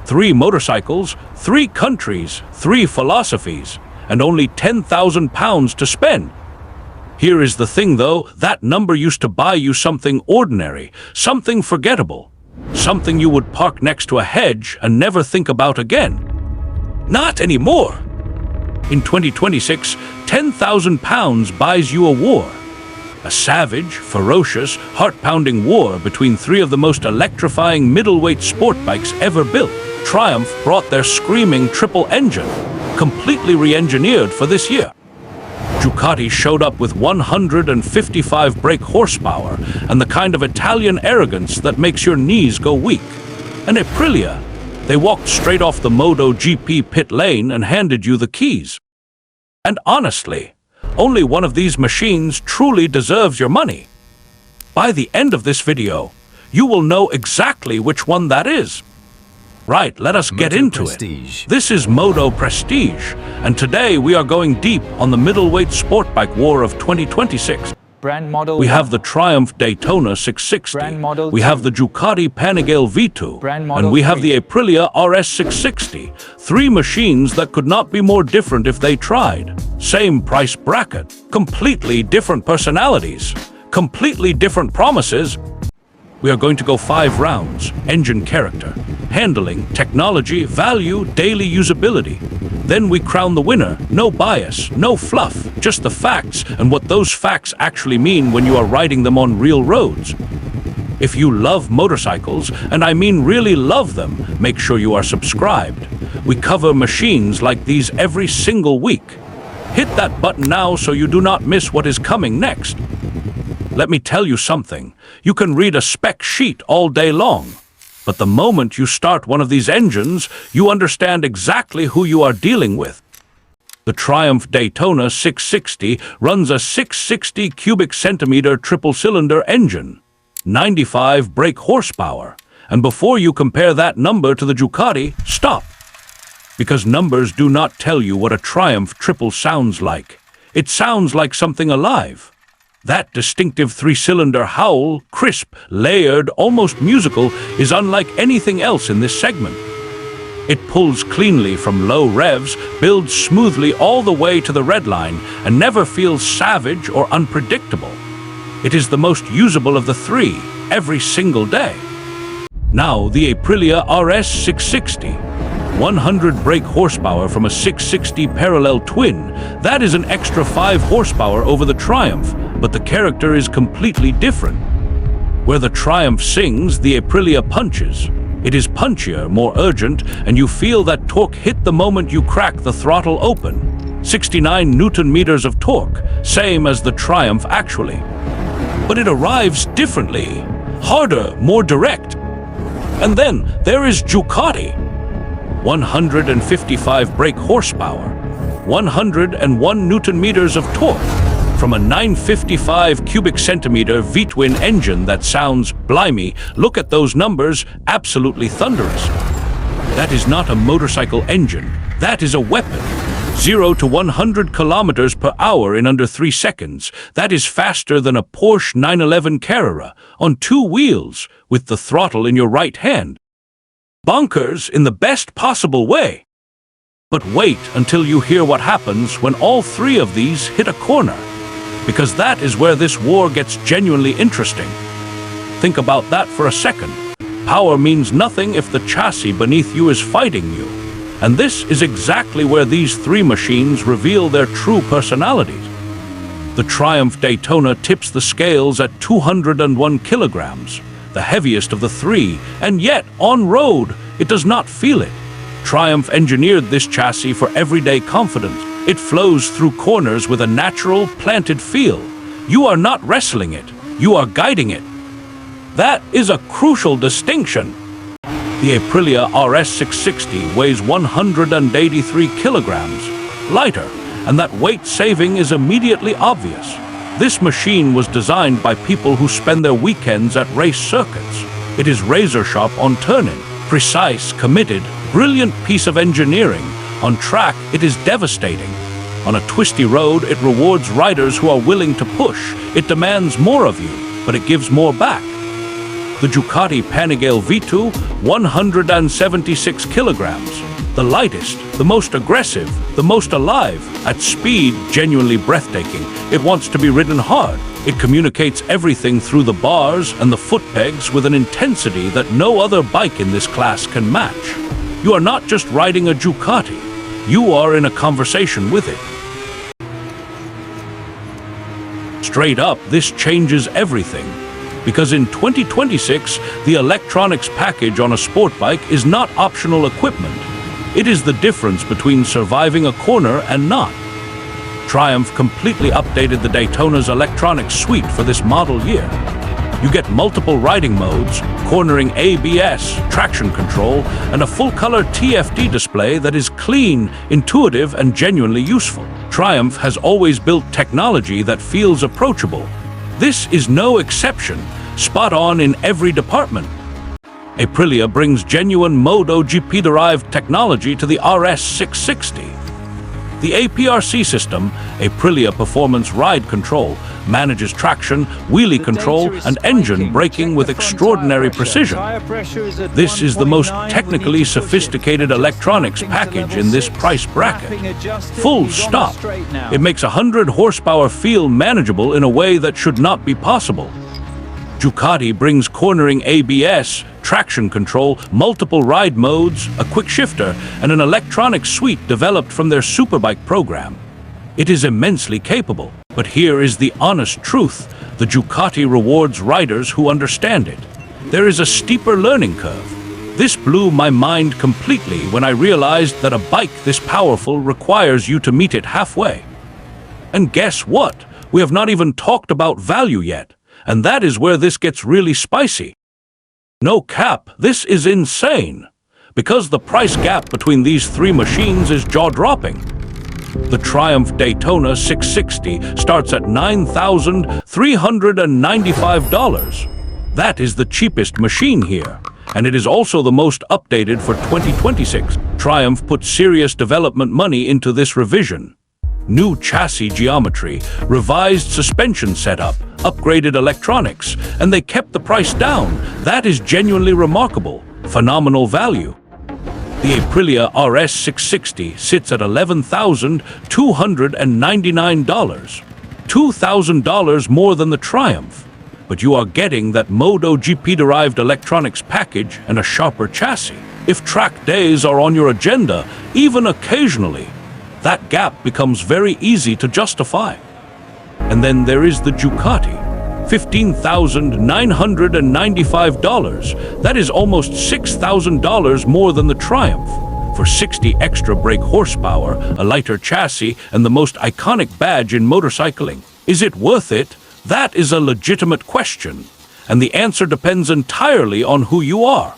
3 motorcycles, 3 countries, 3 philosophies, and only £10,000 to spend. Here is the thing though, that number used to buy you something ordinary, something forgettable, something you would park next to a hedge and never think about again. Not anymore. In 2026, £10,000 buys you a war. A savage, ferocious, heart-pounding war between 3 of the most electrifying middleweight sport bikes ever built. Triumph brought their screaming triple engine, completely re-engineered for this year. Ducati showed up with 155 brake horsepower and the kind of Italian arrogance that makes your knees go weak. And Aprilia, they walked straight off the MotoGP pit lane and handed you the keys. And honestly, only one of these machines truly deserves your money. By the end of this video, you will know exactly which one that is. Right, let us get into it. This is MotoPrestige, and today we are going deep on the middleweight sport bike war of 2026. Brand model We have the Triumph Daytona 660, Brand model we have the Ducati Panigale V2, Brand model and we have 3. the Aprilia RS 660. 3 machines that could not be more different if they tried. Same price bracket, completely different personalities, completely different promises. We are going to go 5 rounds: engine character, handling, technology, value, daily usability. Then we crown the winner. No bias, no fluff, just the facts and what those facts actually mean when you are riding them on real roads. If you love motorcycles, and I mean really love them, make sure you are subscribed. We cover machines like these every single week. Hit that button now so you do not miss what is coming next. Let me tell you something. You can read a spec sheet all day long, but the moment you start one of these engines, you understand exactly who you are dealing with. The Triumph Daytona 660 runs a 660 cubic centimeter triple-cylinder engine, 95 brake horsepower. And before you compare that number to the Ducati, stop. Because numbers do not tell you what a Triumph triple sounds like. It sounds like something alive. That distinctive 3-cylinder howl, crisp, layered, almost musical, is unlike anything else in this segment. It pulls cleanly from low revs, builds smoothly all the way to the red line, and never feels savage or unpredictable. It is the most usable of the 3, every single day. Now the Aprilia RS 660. 100 brake horsepower from a 660 parallel twin. That is an extra 5 horsepower over the Triumph, but the character is completely different. Where the Triumph sings, the Aprilia punches. It is punchier, more urgent, and you feel that torque hit the moment you crack the throttle open. 69 Newton meters of torque, same as the Triumph actually. But it arrives differently, harder, more direct. And then there is Ducati. 155 brake horsepower, 101 Newton meters of torque, from a 955 cubic centimeter V-Twin engine that sounds, blimey, look at those numbers, absolutely thunderous. That is not a motorcycle engine, that is a weapon. 0 to 100 kilometers per hour in under 3 seconds. That is faster than a Porsche 911 Carrera, on 2 wheels, with the throttle in your right hand. Bonkers in the best possible way. But wait until you hear what happens when all 3 of these hit a corner, because that is where this war gets genuinely interesting. Think about that for a second. Power means nothing if the chassis beneath you is fighting you. And this is exactly where these 3 machines reveal their true personalities. The Triumph Daytona tips the scales at 201 kilograms. The heaviest of the 3, and yet, on road, it does not feel it. Triumph engineered this chassis for everyday confidence. It flows through corners with a natural, planted feel. You are not wrestling it, you are guiding it. That is a crucial distinction. The Aprilia RS 660 weighs 183 kilograms, lighter, and that weight saving is immediately obvious. This machine was designed by people who spend their weekends at race circuits. It is razor sharp on turning, precise, committed, brilliant piece of engineering. On track, it is devastating. On a twisty road, it rewards riders who are willing to push. It demands more of you, but it gives more back. The Ducati Panigale V2, 176 kilograms. The lightest, the most aggressive, the most alive. At speed, genuinely breathtaking. It wants to be ridden hard. It communicates everything through the bars and the foot pegs with an intensity that no other bike in this class can match. You are not just riding a Ducati. You are in a conversation with it. Straight up, this changes everything. Because in 2026, the electronics package on a sport bike is not optional equipment. It is the difference between surviving a corner and not. Triumph completely updated the Daytona's electronics suite for this model year. You get multiple riding modes, cornering ABS, traction control, and a full-color TFT display that is clean, intuitive, and genuinely useful. Triumph has always built technology that feels approachable. This is no exception, spot on in every department. Aprilia brings genuine MotoGP-derived technology to the RS 660. The APRC system, Aprilia Performance Ride Control, manages traction, wheelie control, and engine braking with extraordinary precision. This is the most technically sophisticated electronics package in this price bracket. Full stop. It makes 100 horsepower feel manageable in a way that should not be possible. Ducati brings cornering ABS, traction control, multiple ride modes, a quick shifter, and an electronic suite developed from their superbike program. It is immensely capable, but here is the honest truth. The Ducati rewards riders who understand it. There is a steeper learning curve. This blew my mind completely when I realized that a bike this powerful requires you to meet it halfway. And guess what? We have not even talked about value yet. And that is where this gets really spicy. No cap, this is insane. Because the price gap between these three machines is jaw-dropping. The Triumph Daytona 660 starts at $9,395. That is the cheapest machine here. And it is also the most updated for 2026. Triumph put serious development money into this revision. New chassis geometry, revised suspension setup, upgraded electronics, and they kept the price down. That is genuinely remarkable. Phenomenal value. The Aprilia RS 660 sits at $11,299. $2,000 more than the Triumph. But you are getting that MotoGP-derived electronics package and a sharper chassis. If track days are on your agenda, even occasionally, that gap becomes very easy to justify. And then there is the Ducati, $15,995. That is almost $6,000 more than the Triumph. For 60 extra brake horsepower, a lighter chassis, and the most iconic badge in motorcycling. Is it worth it? That is a legitimate question, and the answer depends entirely on who you are.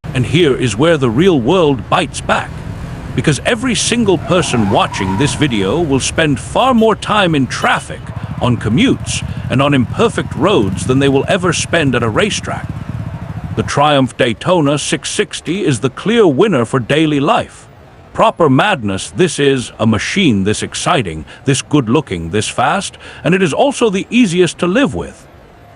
And here is where the real world bites back. Because every single person watching this video will spend far more time in traffic, on commutes, and on imperfect roads than they will ever spend at a racetrack. The Triumph Daytona 660 is the clear winner for daily life. Proper madness. This is a machine this exciting, this good-looking, this fast, and it is also the easiest to live with.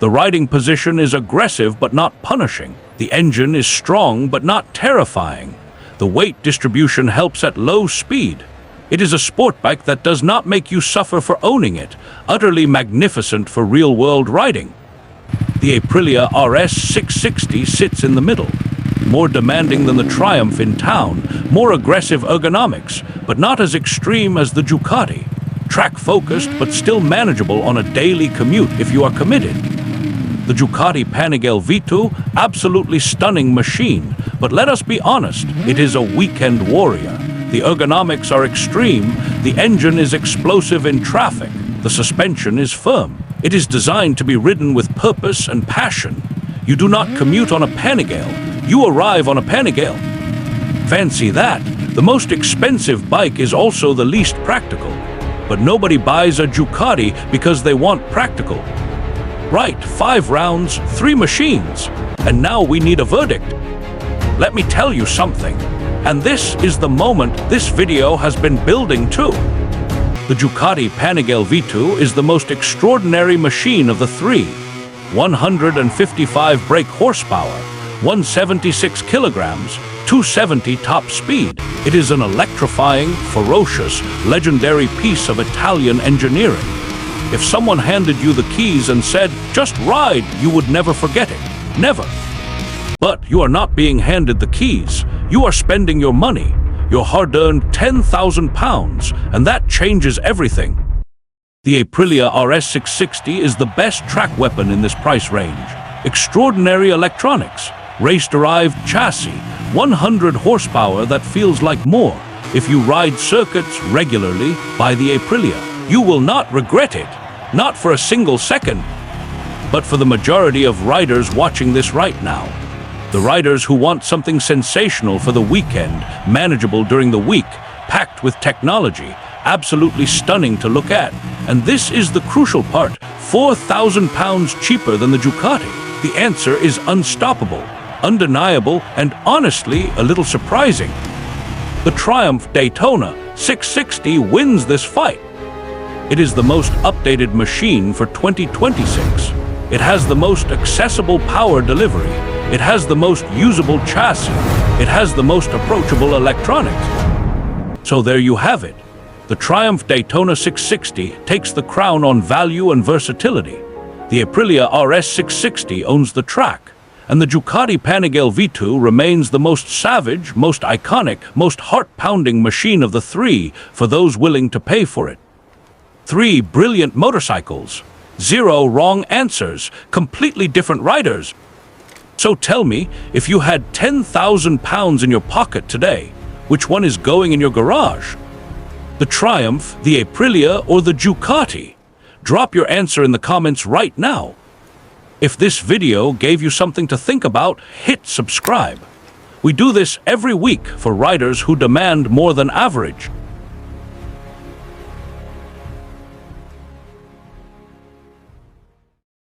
The riding position is aggressive but not punishing. The engine is strong but not terrifying. The weight distribution helps at low speed. It is a sport bike that does not make you suffer for owning it, utterly magnificent for real-world riding. The Aprilia RS 660 sits in the middle. More demanding than the Triumph in town, more aggressive ergonomics, but not as extreme as the Ducati. Track-focused, but still manageable on a daily commute if you are committed. The Ducati Panigale V2, absolutely stunning machine, but let us be honest, it is a weekend warrior. The ergonomics are extreme, the engine is explosive in traffic, the suspension is firm. It is designed to be ridden with purpose and passion. You do not commute on a Panigale, you arrive on a Panigale. Fancy that, the most expensive bike is also the least practical. But nobody buys a Ducati because they want practical. Right, 5 rounds, 3 machines, and now we need a verdict. Let me tell you something, and this is the moment this video has been building to. The Ducati Panigale V2 is the most extraordinary machine of the three. 155 brake horsepower, 176 kilograms, 270 top speed. It is an electrifying, ferocious, legendary piece of Italian engineering. If someone handed you the keys and said, "Just ride," you would never forget it. Never. But you are not being handed the keys. You are spending your money, your hard-earned £10,000, and that changes everything. The Aprilia RS 660 is the best track weapon in this price range. Extraordinary electronics, race-derived chassis, 100 horsepower that feels like more. If you ride circuits regularly, buy the Aprilia. You will not regret it, not for a single second. But for the majority of riders watching this right now, the riders who want something sensational for the weekend, manageable during the week, packed with technology, absolutely stunning to look at. And this is the crucial part, £4,000 cheaper than the Ducati. The answer is unstoppable, undeniable, and honestly a little surprising. The Triumph Daytona 660 wins this fight. It is the most updated machine for 2026. It has the most accessible power delivery. It has the most usable chassis. It has the most approachable electronics. So there you have it. The Triumph Daytona 660 takes the crown on value and versatility. The Aprilia RS 660 owns the track, and the Ducati Panigale V2 remains the most savage, most iconic, most heart-pounding machine of the three for those willing to pay for it. 3 brilliant motorcycles, 0 wrong answers, completely different riders. So tell me, if you had £10,000 in your pocket today, which one is going in your garage? The Triumph, the Aprilia, or the Ducati? Drop your answer in the comments right now. If this video gave you something to think about, hit subscribe. We do this every week for riders who demand more than average.